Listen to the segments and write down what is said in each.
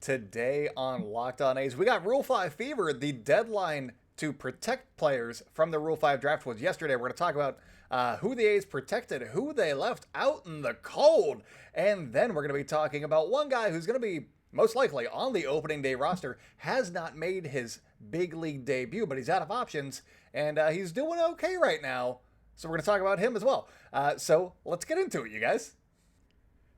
Today on Locked On A's, we got Rule 5 fever. The deadline to protect players from the Rule 5 draft was yesterday. We're going to talk about who the A's protected, who they left out in the cold, and then we're going to be talking about one guy who's going to be most likely on the opening day roster, has not made his big league debut, but he's out of options, and he's doing okay right now. So we're going to talk about him as well. So let's get into it, you guys.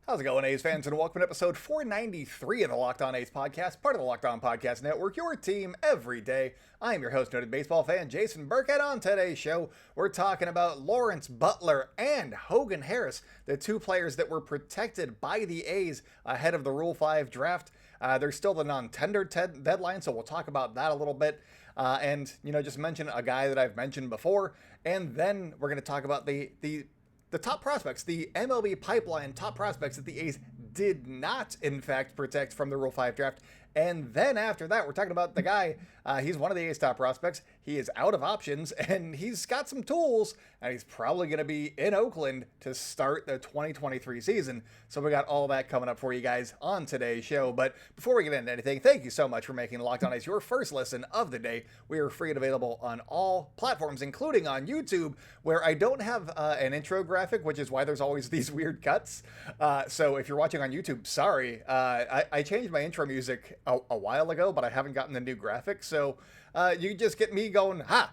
How's it going, A's fans, and welcome to episode 493 of the Locked On A's podcast, part of the Locked On Podcast Network, your team every day. I'm your host, noted baseball fan Jason Burkhead. On today's show, we're talking about Lawrence Butler and Hogan Harris, the two players that were protected by the A's ahead of the Rule 5 draft. There's still the non-tender deadline, so we'll talk about that a little bit. And, just mention a guy that I've mentioned before, and then we're going to talk about the top prospects, the MLB pipeline top prospects that the A's did not, in fact, protect from the Rule 5 draft. And then after that, we're talking about the guy, he's one of the A's top prospects. He is out of options, and he's got some tools, and he's probably going to be in Oakland to start the 2023 season. So we got all that coming up for you guys on today's show. But before we get into anything, thank you so much for making Locked On A's your first listen of the day. We are free and available on all platforms, including on YouTube, where I don't have an intro graphic, which is why there's always these weird cuts. So if you're watching on YouTube, sorry. I changed my intro music a while ago, but I haven't gotten the new graphic. So you just get me going, ha,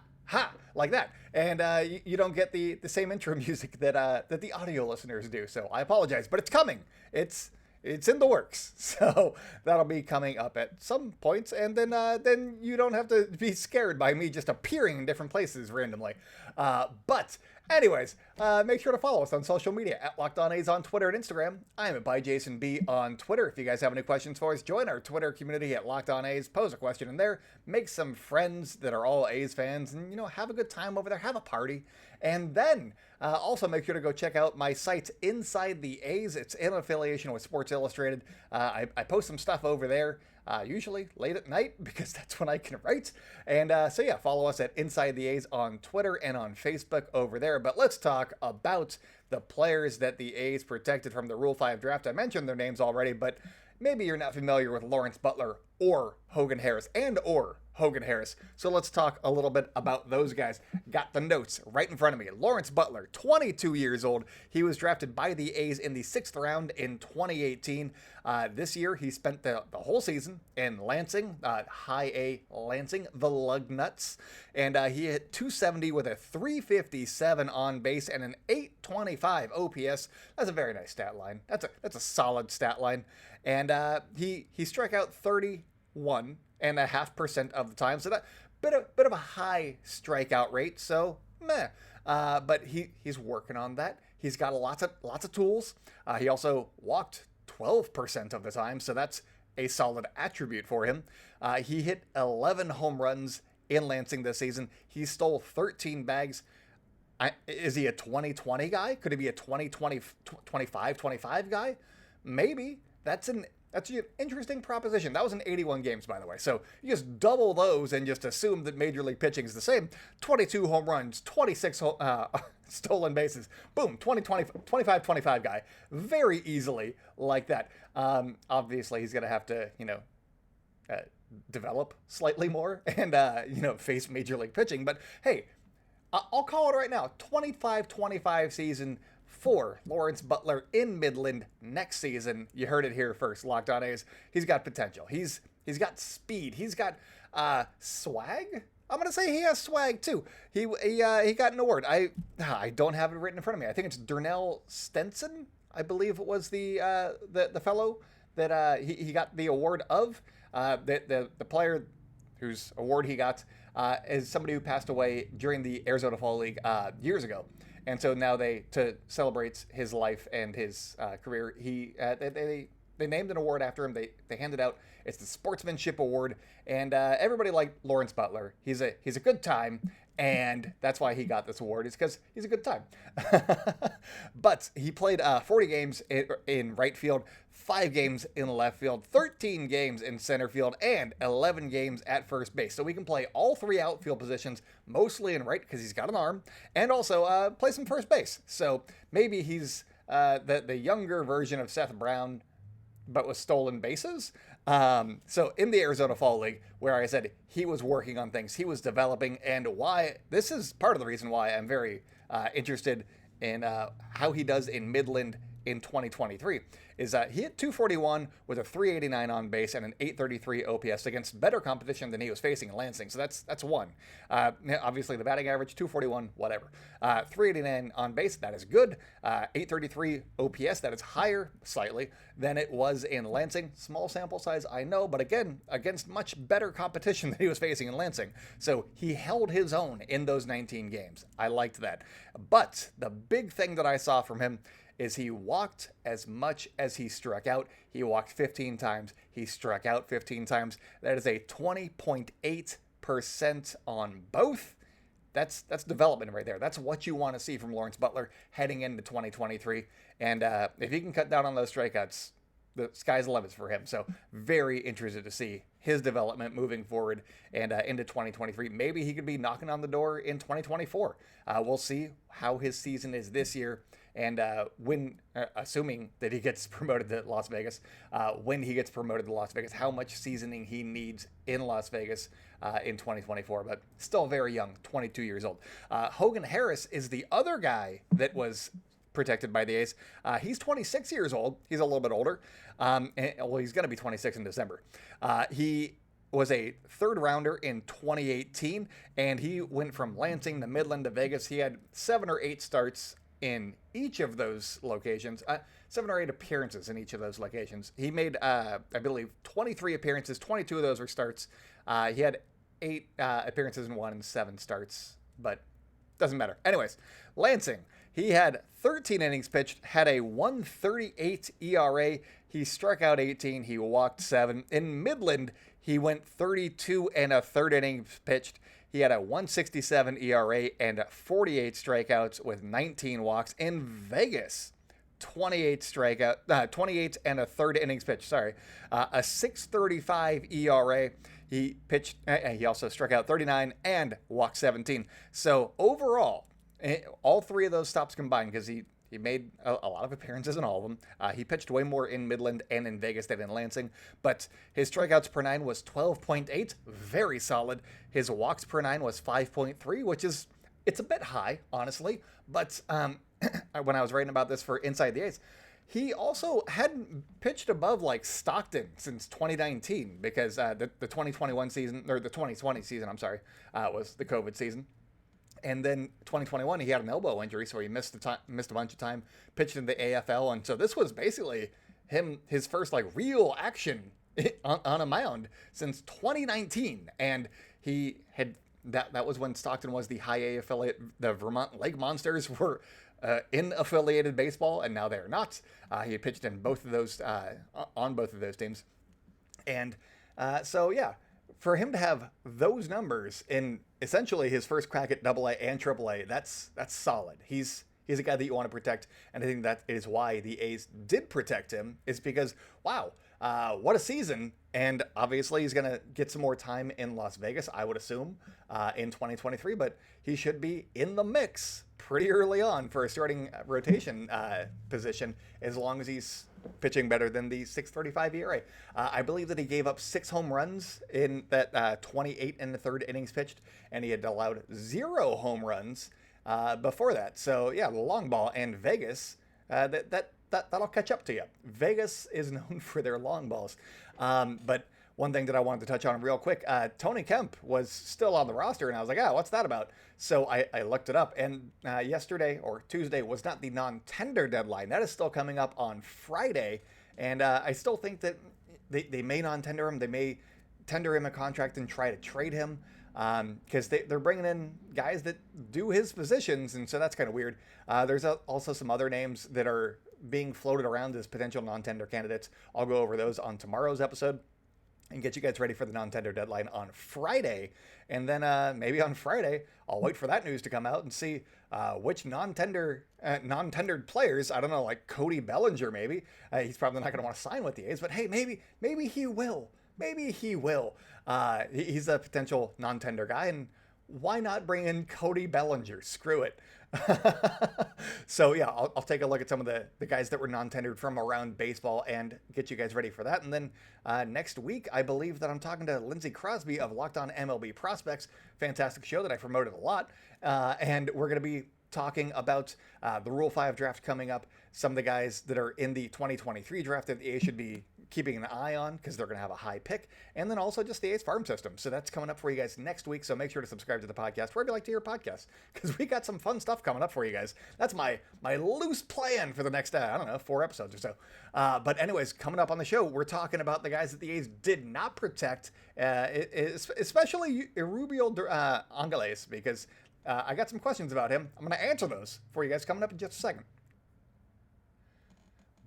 like that. And you don't get the same intro music that the audio listeners do. So I apologize, but it's coming. It's in the works. So that'll be coming up at some points. And then you don't have to be scared by me just appearing in different places randomly. But anyways, make sure to follow us on social media at Locked On A's on Twitter and Instagram. I am at ByJasonB on Twitter. If you guys have any questions for us, join our Twitter community at Locked On A's. Pose a question in there. Make some friends that are all A's fans, and have a good time over there. Have a party, and then also make sure to go check out my site Inside the A's. It's in affiliation with Sports Illustrated. I post some stuff over there. Usually late at night because that's when I can write. And so yeah, follow us at Inside the A's on Twitter and on Facebook over there. But let's talk about the players that the A's protected from the Rule 5 draft. I mentioned their names already, but maybe you're not familiar with Lawrence Butler or Hogan Harris Hogan Harris. So let's talk a little bit about those guys. Got the notes right in front of me. Lawrence Butler, 22 years old. He was drafted by the A's in the 6th round in 2018. This year, he spent the whole season in Lansing, High A Lansing, the Lugnuts. And he hit 270 with a 357 on base and an 825 OPS. That's a very nice stat line. That's a solid stat line. And he struck out 31.5% of the time, so that bit of a high strikeout rate. So meh, but he's working on that. He's got lots of tools. He also walked 12% of the time, so that's a solid attribute for him. He hit 11 home runs in Lansing this season. He stole 13 bags. Is he a 2020 guy? Could he be a 2020, 25 guy? Maybe. That's an interesting proposition. That was in 81 games, by the way. So you just double those and just assume that Major League pitching is the same. 22 home runs, 26 stolen bases. Boom, 25 guy. Very easily like that. Obviously, he's going to have to, develop slightly more and, face Major League pitching. But, hey, I'll call it right now. 25-25 season for Lawrence Butler in Midland next season. You heard it here first, Locked On A's. He's got potential. He's got speed. He's got swag. I'm gonna say he has swag too. He got an award. I don't have it written in front of me. I think it's Darnell Stenson. I believe it was the fellow that he got the award of. The player whose award he got is somebody who passed away during the Arizona Fall League years ago. And so now to celebrate his life and his career, they named an award after him. They handed out. It's the Sportsmanship Award, and everybody liked Lawrence Butler. He's a good time, and that's why he got this award. It's because he's a good time. But he played 40 games in right field, 5 games in left field, 13 games in center field, and 11 games at first base. So we can play all 3 outfield positions, mostly in right because he's got an arm, and also play some first base. So maybe he's the younger version of Seth Brown, but with stolen bases. So in the Arizona Fall League, where I said he was working on things, he was developing, and why this is part of the reason why I'm very interested in how he does in Midland in 2023 is he hit 241 with a 389 on base and an 833 OPS against better competition than he was facing in Lansing. So that's one. Obviously, the batting average 241, whatever. 389 on base, that is good. 833 OPS, that is higher slightly than it was in Lansing. Small sample size, I know, but again, against much better competition than he was facing in Lansing. So he held his own in those 19 games. I liked that. But the big thing that I saw from him is he walked as much as he struck out. He walked 15 times. He struck out 15 times. That is a 20.8% on both. That's development right there. That's what you want to see from Lawrence Butler heading into 2023. And if he can cut down on those strikeouts, the sky's the limit for him. So very interested to see his development moving forward and into 2023. Maybe he could be knocking on the door in 2024. We'll see how his season is this year. And when, assuming that he gets promoted to Las Vegas, when he gets promoted to Las Vegas, how much seasoning he needs in Las Vegas in 2024. But still very young, 22 years old. Hogan Harris is the other guy that was protected by the A's. He's 26 years old. He's a little bit older. Well, he's going to be 26 in December. He was a third rounder in 2018, and he went from Lansing to Midland to Vegas. He had 7 or 8 starts in each of those locations, 7 or 8 appearances in each of those locations. He made, I believe, 23 appearances. 22 of those were starts. He had 8 appearances in 1 and 7 starts, but doesn't matter. Anyways, Lansing, he had 13 innings pitched, had a 1.38 ERA. He struck out 18. He walked 7. In Midland, he went 32 and a third innings pitched. He had a 1.67 ERA and 48 strikeouts with 19 walks. In Vegas, 28 and a third innings pitched. Sorry, a 6.35 ERA. He pitched. He also struck out 39 and walked 17. So overall, all 3 of those stops combined, because he made a lot of appearances in all of them. He pitched way more in Midland and in Vegas than in Lansing, but his strikeouts per 9 was 12.8, very solid. His walks per 9 was 5.3, which is, it's a bit high, honestly, but when I was writing about this for Inside the A's, he also hadn't pitched above like Stockton since 2019, because the 2021 season, or the 2020 season, I'm sorry, was the COVID season. And then 2021, he had an elbow injury, so he missed a bunch of time, pitched in the AFL, and so this was basically his first like real action on a mound since 2019. And he had that was when Stockton was the high A affiliate. The Vermont Lake Monsters were in affiliated baseball, and now they're not. He had pitched in both of those on both of those teams, and so yeah. For him to have those numbers in essentially his first crack at AA and AAA, that's solid. He's a guy that you want to protect, and I think that is why the A's did protect him, is because, wow, what a season. And obviously he's going to get some more time in Las Vegas, I would assume, in 2023, but he should be in the mix pretty early on for a starting rotation position, as long as he's pitching better than the 6.35 ERA. I believe that he gave up 6 home runs in that 28 and the third innings pitched, and he had allowed 0 home runs before that. So yeah, the long ball, and Vegas, that'll catch up to you. Vegas is known for their long balls. But one thing that I wanted to touch on real quick, Tony Kemp was still on the roster, and I was like, what's that about? So I looked it up, and yesterday or Tuesday was not the non-tender deadline. That is still coming up on Friday, and I still think that they may non-tender him. They may tender him a contract and try to trade him, because they're bringing in guys that do his positions, and so that's kind of weird. There's also some other names that are being floated around as potential non-tender candidates. I'll go over those on tomorrow's episode and get you guys ready for the non-tender deadline on Friday. And then maybe on Friday, I'll wait for that news to come out and see which non-tendered players, I don't know, like Cody Bellinger maybe. He's probably not going to want to sign with the A's, but hey, maybe he will. Maybe he will. He's a potential non-tender guy, and why not bring in Cody Bellinger? Screw it. So yeah, I'll take a look at some of the guys that were non-tendered from around baseball and get you guys ready for that. And then next week, I believe that I'm talking to Lindsey Crosby of Locked On MLB Prospects. Fantastic show that I promoted a lot. And we're going to be talking about the Rule 5 draft coming up, some of the guys that are in the 2023 draft that the A's should be keeping an eye on because they're going to have a high pick, and then also just the A's farm system. So that's coming up for you guys next week. So make sure to subscribe to the podcast wherever you like to hear podcasts, because we got some fun stuff coming up for you guys. That's my loose plan for the next, 4 episodes or so. But anyways, coming up on the show, we're talking about the guys that the A's did not protect, especially Euribiel Angeles, because I got some questions about him. I'm going to answer those for you guys coming up in just a second.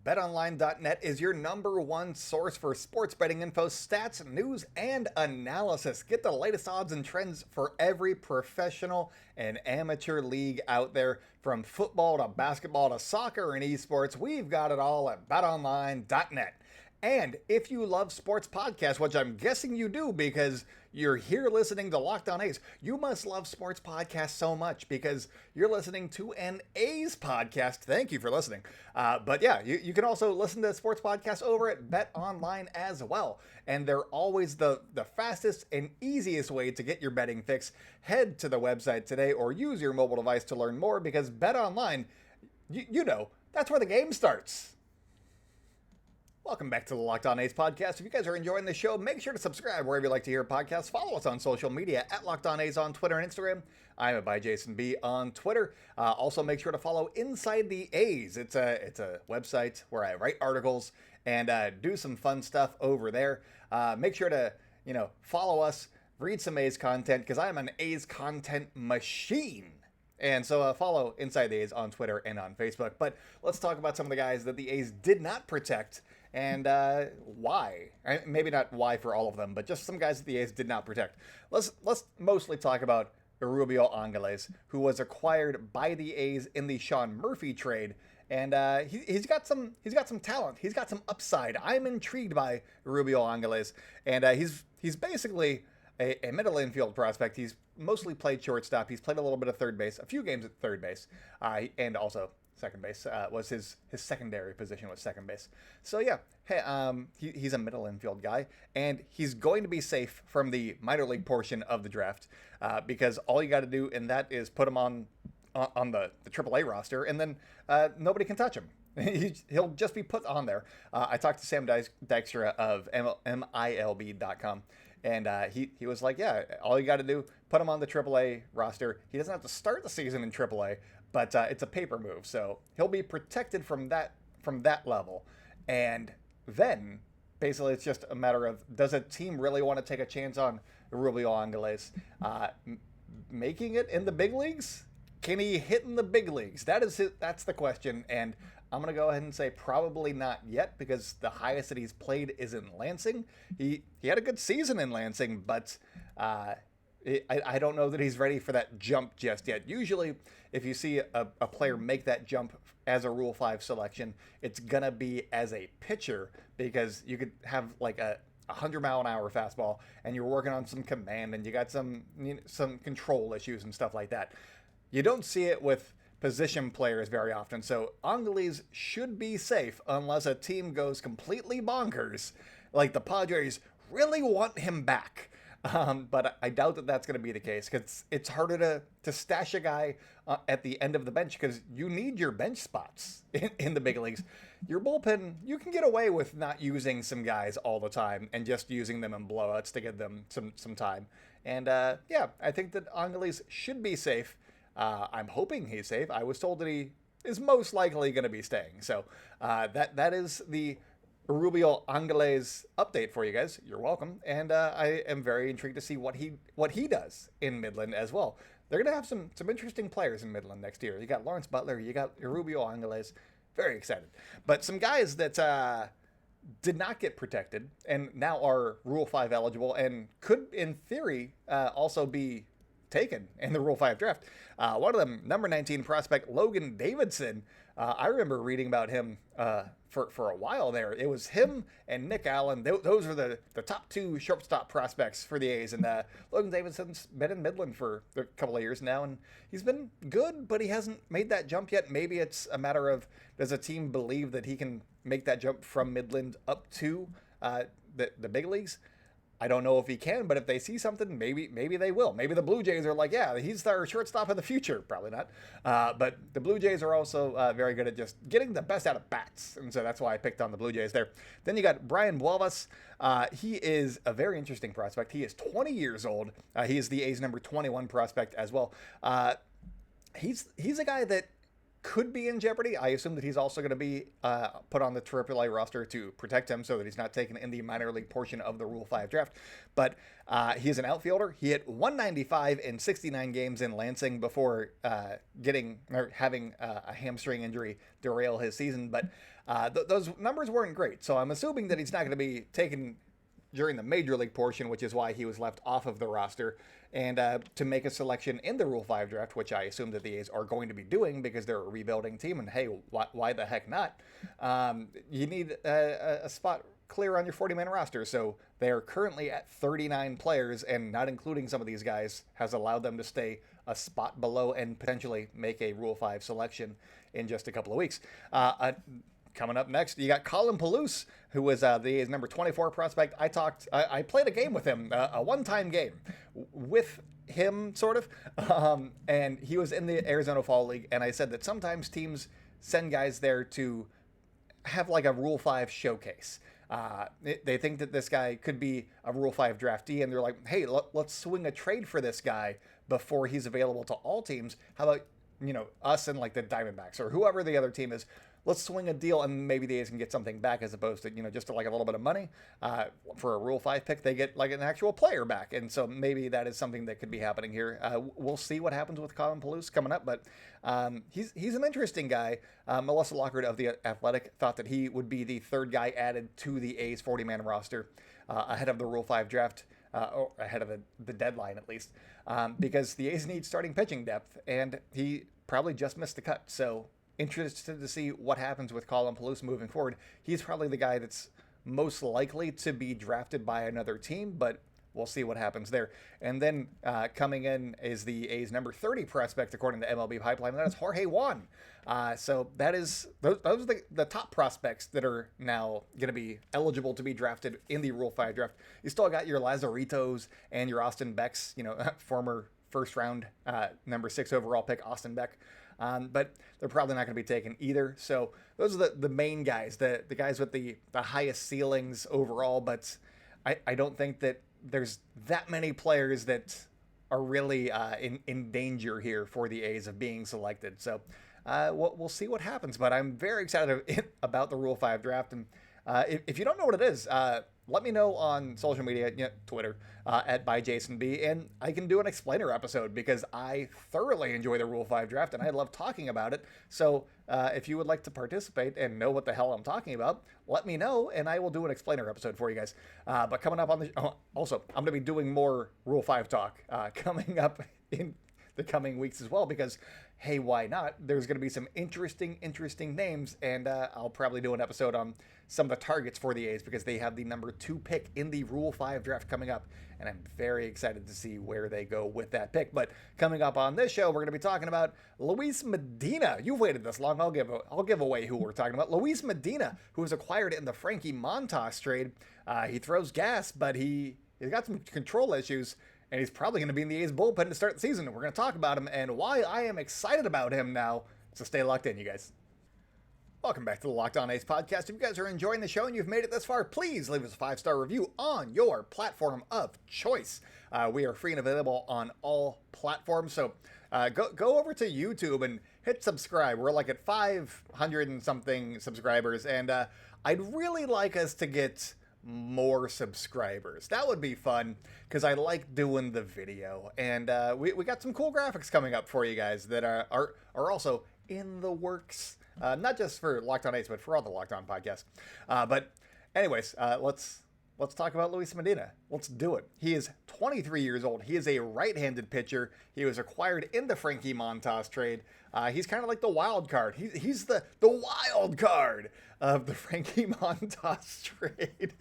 BetOnline.net is your #1 source for sports betting info, stats, news, and analysis. Get the latest odds and trends for every professional and amateur league out there. From football to basketball to soccer and esports, we've got it all at BetOnline.net. And if you love sports podcasts, which I'm guessing you do because you're here listening to Locked On A's, you must love sports podcasts so much because you're listening to an A's podcast. Thank you for listening. But yeah, you can also listen to sports podcasts over at BetOnline as well. And they're always the fastest and easiest way to get your betting fix. Head to the website today or use your mobile device to learn more, because BetOnline, you know, that's where the game starts. Welcome back to the Locked On A's podcast. If you guys are enjoying the show, make sure to subscribe wherever you like to hear podcasts. Follow us on social media at Locked On A's on Twitter and Instagram. I'm at @ByJasonB on Twitter. Also, make sure to follow Inside the A's. It's a website where I write articles and do some fun stuff over there. Make sure to follow us, read some A's content, because I'm an A's content machine. And so follow Inside the A's on Twitter and on Facebook. But let's talk about some of the guys that the A's did not protect and why. Maybe not why for all of them, but just some guys that the A's did not protect. Let's mostly talk about Euribiel Angeles, who was acquired by the A's in the Sean Murphy trade. And he's got some talent. He's got some upside. I'm intrigued by Euribiel Angeles, and he's basically a middle infield prospect. He's mostly played shortstop. He's played a little bit of third base, a few games at third base, and also second base was his secondary position was second base. So yeah, hey, he's a middle infield guy, and he's going to be safe from the minor league portion of the draft because all you got to do in that is put him on the AAA roster, and then nobody can touch him. He'll just be put on there. I talked to Sam Dykstra of MILB.com. And he was like, yeah, all you got to do, put him on the AAA roster. He doesn't have to start the season in AAA, but it's a paper move. So he'll be protected from that level. And then basically it's just a matter of, does a team really want to take a chance on Euribiel Angeles making it in the big leagues? Can he hit in the big leagues? That's the question. And I'm going to go ahead and say probably not yet, because the highest that he's played is in Lansing. He had a good season in Lansing, but I don't know that he's ready for that jump just yet. Usually, if you see a player make that jump as a Rule 5 selection, it's going to be as a pitcher, because you could have like a 100-mile-an-hour fastball, and you're working on some command, and you got some control issues and stuff like that. You don't see it with position players very often, so Angeles should be safe unless a team goes completely bonkers, like the Padres really want him back. But I doubt that that's going to be the case, because it's harder to stash a guy at the end of the bench, because you need your bench spots in the big leagues. Your bullpen, you can get away with not using some guys all the time and just using them in blowouts to get them some time. And yeah, I think that Angeles should be safe. I'm hoping he's safe. I was told that he is most likely going to be staying. So that is the Euribiel Angeles update for you guys. You're welcome. And I am very intrigued to see what he does in Midland as well. They're going to have some interesting players in Midland next year. You got Lawrence Butler. You got Euribiel Angeles. Very excited. But some guys that did not get protected and now are Rule 5 eligible and could, in theory, also be taken in the Rule 5 draft. One of them, number 19 prospect Logan Davidson. I remember reading about him for a while there. It was him and Nick Allen. Those were the top two shortstop prospects for the A's. And Logan Davidson's been in Midland for a couple of years now, and he's been good, but he hasn't made that jump yet. Maybe it's a matter of, does a team believe that he can make that jump from Midland up to the big leagues? I don't know if he can, but if they see something, maybe they will. Maybe the Blue Jays are like, yeah, he's our shortstop of the future. Probably not. But the Blue Jays are also very good at just getting the best out of bats. And so that's why I picked on the Blue Jays there. Then you got Brian Bualvas. He is a very interesting prospect. He is 20 years old. He is the A's number 21 prospect as well. He's a guy that could be in jeopardy. I assume that he's also going to be put on the AAA roster to protect him so that he's not taken in the minor league portion of the Rule 5 draft. But he's an outfielder. He hit 195 in 69 games in Lansing before having a hamstring injury derail his season. But those numbers weren't great. So I'm assuming that he's not going to be taken during the major league portion, which is why he was left off of the roster, and to make a selection in the Rule 5 draft, which I assume that the A's are going to be doing because they're a rebuilding team, and hey, why the heck not? You need a spot clear on your 40-man roster, so they are currently at 39 players, and not including some of these guys has allowed them to stay a spot below and potentially make a Rule 5 selection in just a couple of weeks. Coming up next, you got Colin Palouse, who was the A's number 24 prospect. I played a game with him, a one-time game with him, sort of, and he was in the Arizona Fall League, and I said that sometimes teams send guys there to have like a Rule 5 showcase. They think that this guy could be a Rule 5 draftee, and they're like, hey, let's swing a trade for this guy before he's available to all teams. How about, us and like the Diamondbacks or whoever the other team is? Let's swing a deal, and maybe the A's can get something back as opposed to, just like a little bit of money. For a Rule 5 pick, they get like an actual player back. And so maybe that is something that could be happening here. We'll see what happens with Colin Palouse coming up, but he's an interesting guy. Melissa Lockhart of The Athletic thought that he would be the third guy added to the A's 40-man roster ahead of the Rule 5 draft, or ahead of the deadline at least, because the A's need starting pitching depth, and he probably just missed the cut. So interested to see what happens with Colin Palouse moving forward. He's probably the guy that's most likely to be drafted by another team, but we'll see what happens there. And then coming in is the A's number 30 prospect, according to MLB Pipeline, and that is Jorge Juan. So that is those are the top prospects that are now going to be eligible to be drafted in the Rule 5 draft. You still got your Lazaritos and your Austin Becks, former first round number 6 overall pick Austin Beck. But they're probably not going to be taken either. So those are the main guys, the guys with the highest ceilings overall. But I don't think that there's that many players that are really in danger here for the A's of being selected. So we'll see what happens. But I'm very excited about the Rule 5 draft. And if you don't know what it is, let me know on social media, Twitter, at ByJasonB, and I can do an explainer episode because I thoroughly enjoy the Rule 5 draft and I love talking about it. So if you would like to participate and know what the hell I'm talking about, let me know and I will do an explainer episode for you guys. But coming up on also, I'm going to be doing more Rule 5 talk coming up in the coming weeks as well, because hey, why not? There's going to be some interesting names, and I'll probably do an episode on some of the targets for the A's because they have the number 2 pick in the Rule 5 draft coming up, and I'm very excited to see where they go with that pick. But coming up on this show, we're going to be talking about Luis Medina. You've waited this long. I'll give away who we're talking about. Luis Medina, who was acquired in the Frankie Montas trade. He throws gas, but he's got some control issues. And he's probably going to be in the A's bullpen to start the season. And we're going to talk about him and why I am excited about him now. So stay locked in, you guys. Welcome back to the Locked On A's podcast. If you guys are enjoying the show and you've made it this far, please leave us a 5-star review on your platform of choice. We are free and available on all platforms. So go over to YouTube and hit subscribe. We're like at 500 and something subscribers. And I'd really like us to get more subscribers. That would be fun because I like doing the video, and we got some cool graphics coming up for you guys that are also in the works, not just for Locked On A's, but for all the Locked On podcasts. But anyways, let's let's talk about Luis Medina. Let's do it. He is 23 years old. He is a right-handed pitcher. He was acquired in the Frankie Montas trade. He's kind of like the wild card. He's the wild card of the Frankie Montas trade.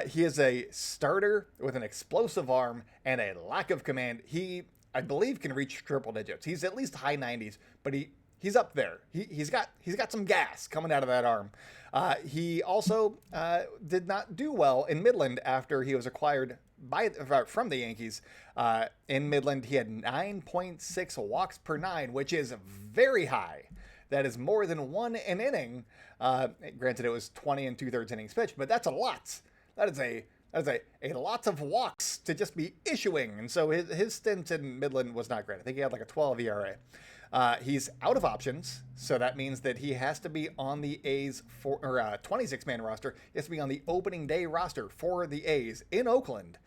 He is a starter with an explosive arm and a lack of command. He, I believe, can reach triple digits. He's at least high 90s, but he's up there. He's got some gas coming out of that arm. He also did not do well in Midland after he was acquired from the Yankees. In Midland, he had 9.6 walks per nine, which is very high. That is more than one an inning. Granted, it was 20 and 2/3 innings pitched, but that's a lot. That is a lot of walks to just be issuing. And so his stint in Midland was not great. I think he had like a 12 ERA. He's out of options, so that means that he has to be on the A's 26-man roster. He has to be on the opening day roster for the A's in Oakland,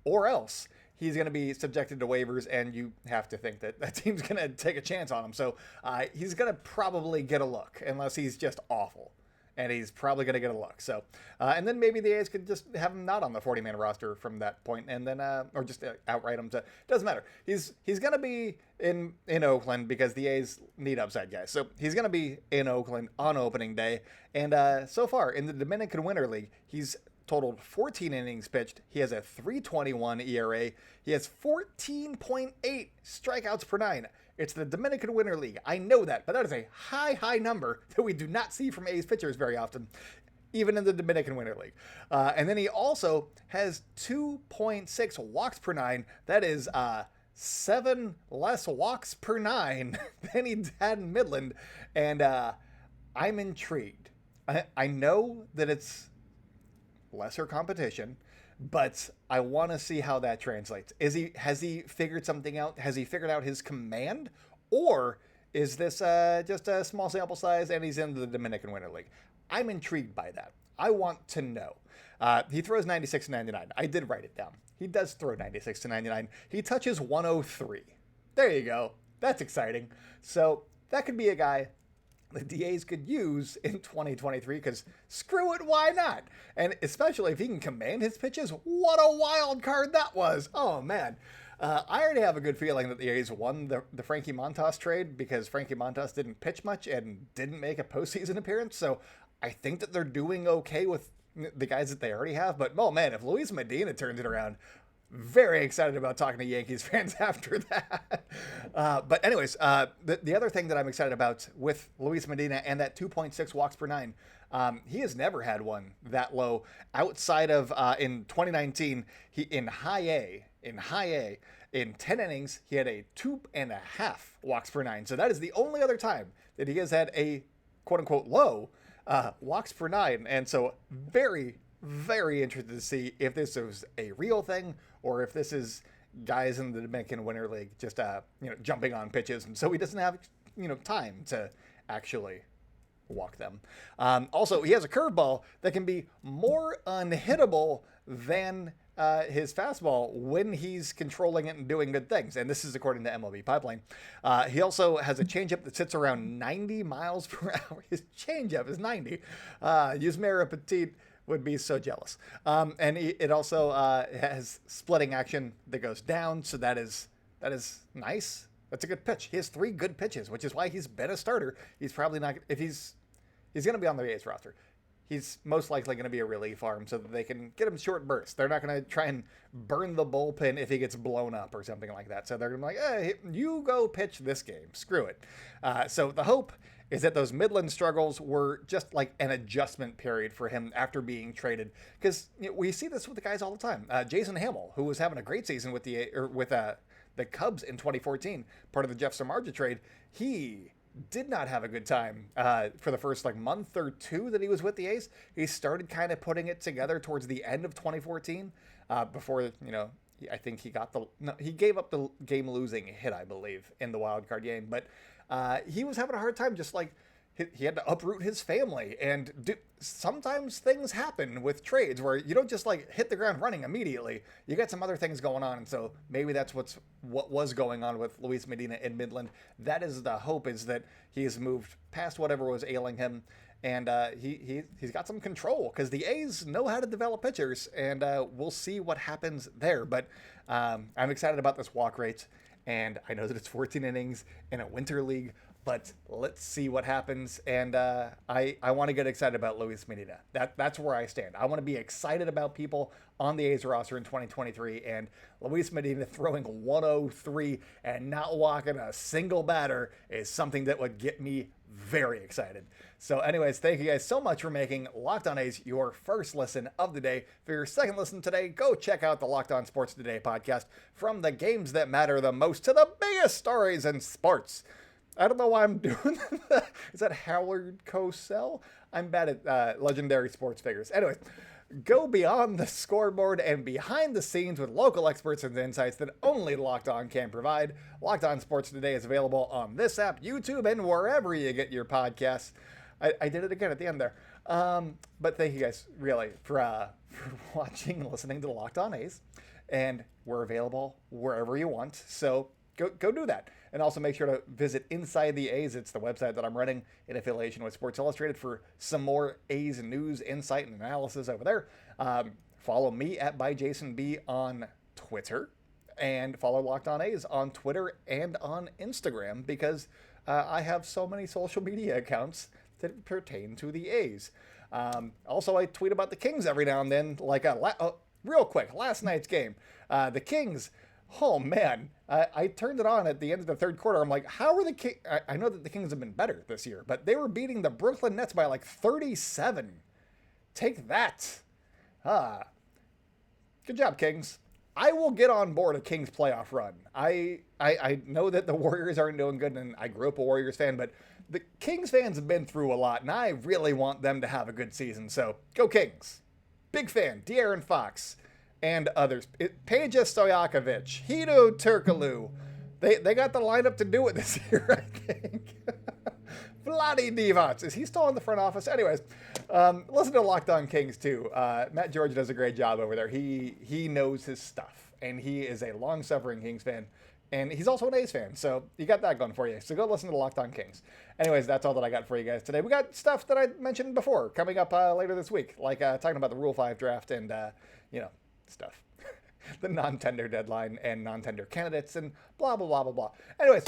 or else he's going to be subjected to waivers, and you have to think that that team's going to take a chance on him. So he's going to probably get a look, unless he's just awful. And he's probably going to get a look. So, and then maybe the A's could just have him not on the 40-man roster from that point, and then, or just outright him to. Doesn't matter. He's going to be in Oakland because the A's need upside guys. So he's going to be in Oakland on opening day. And so far in the Dominican Winter League, he's totaled 14 innings pitched. He has a 3.21 ERA. He has 14.8 strikeouts per nine. It's the Dominican Winter League. I know that, but that is a high number that we do not see from A's pitchers very often, even in the Dominican Winter League. And then he also has 2.6 walks per nine. That is 7 less walks per nine than he had in Midland. And I'm intrigued. I know that it's lesser competition, but I want to see how that translates. Has he figured something out? Has he figured out his command? Or is this just a small sample size and he's in the Dominican Winter League? I'm intrigued by that. I want to know. He throws 96 to 99. I did write it down. He does throw 96 to 99. He touches 103. There you go. That's exciting. So that could be a guy the DAs could use in 2023, because screw it, why not? And especially if he can command his pitches, what a wild card that was. Oh, man. I already have a good feeling that the A's won the Frankie Montas trade, because Frankie Montas didn't pitch much and didn't make a postseason appearance. So I think that they're doing okay with the guys that they already have. But, oh, man, if Luis Medina turns it around, very excited about talking to Yankees fans after that. But anyways, the other thing that I'm excited about with Luis Medina and that 2.6 walks per nine, he has never had one that low outside of in 2019. He in high A, in 10 innings, he had a 2.5 walks per nine. So that is the only other time that he has had a quote unquote low walks per nine. And so very interested to see if this is a real thing or if this is guys in the Dominican Winter League just jumping on pitches, and so he doesn't have time to actually walk them. Also, he has a curveball that can be more unhittable than his fastball when he's controlling it and doing good things. And this is according to MLB Pipeline. He also has a changeup that sits around 90 miles per hour. His changeup is 90. Yusmeira Petit would be so jealous. And it also has splitting action that goes down, so that is nice. That's a good pitch. He has 3 good pitches, which is why he's been a starter. He's probably not, if he's going to be on the A's roster, he's most likely going to be a relief arm so that they can get him short bursts. They're not going to try and burn the bullpen if he gets blown up or something like that. So they're going to be like, hey, you go pitch this game. Screw it. So the hope is that those Midland struggles were just like an adjustment period for him after being traded. Because we see this with the guys all the time. Jason Hamill, who was having a great season with the Cubs in 2014, part of the Jeff Samardzija trade, he did not have a good time for the first month or two that he was with the A's. He started kind of putting it together towards the end of 2014 before, I think he gave up the game-losing hit, I believe, in the wild card game. But he was having a hard time, just like he had to uproot his family. And sometimes things happen with trades where you don't just hit the ground running immediately. You got some other things going on. And so maybe that's what was going on with Luis Medina in Midland. That is the hope, is that he has moved past whatever was ailing him and he's got some control because the A's know how to develop pitchers, and we'll see what happens there. But I'm excited about this walk rate, and I know that it's 14 innings in a winter league, but let's see what happens. And I want to get excited about Luis Medina. That's where I stand. I want to be excited about people on the A's roster in 2023, and Luis Medina throwing 103 and not walking a single batter is something that would get me very excited. So anyways, thank you guys so much for making Locked On A's your first listen of the day. For your second listen today, go check out the Locked On Sports Today podcast. From the games that matter the most to the biggest stories in sports. I don't know why I'm doing that. Is that Howard Cosell? I'm bad at legendary sports figures. Anyways, go beyond the scoreboard and behind the scenes with local experts and insights that only Locked On can provide. Locked On Sports Today is available on this app, YouTube, and wherever you get your podcasts. I did it again at the end there. But thank you guys, really, for watching and listening to the Locked On A's. And we're available wherever you want. So go do that. And also make sure to visit Inside the A's. It's the website that I'm running in affiliation with Sports Illustrated for some more A's news, insight, and analysis over there. Follow me at ByJasonB on Twitter. And follow Locked On A's on Twitter and on Instagram because I have so many social media accounts that pertain to the A's. Also, I tweet about the Kings every now and then. Like real quick, last night's game. The Kings... Oh, man, I turned it on at the end of the third quarter. I'm like, how are the Kings? I know that the Kings have been better this year, but they were beating the Brooklyn Nets by like 37. Take that. Good job, Kings. I will get on board a Kings playoff run. I know that the Warriors aren't doing good, and I grew up a Warriors fan, but the Kings fans have been through a lot, and I really want them to have a good season. So go Kings. Big fan. De'Aaron Fox. And others. Peja Stojakovic, Hedo Turkoglu. They got the lineup to do it this year, I think. Vlade Divac. Is he still in the front office? Anyways, listen to Locked On Kings, too. Matt George does a great job over there. He knows his stuff, and he is a long-suffering Kings fan. And he's also an A's fan, so you got that going for you. So go listen to Locked On Kings. Anyways, that's all that I got for you guys today. We got stuff that I mentioned before coming up later this week, like talking about the Rule 5 draft and, stuff. The non-tender deadline and non-tender candidates and blah, blah, blah, blah, blah. Anyways,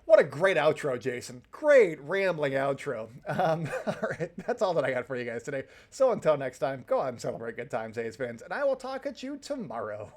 what a great outro, Jason. Great rambling outro. All right, that's all that I got for you guys today. So until next time, go out and celebrate good times, A's fans, and I will talk at you tomorrow.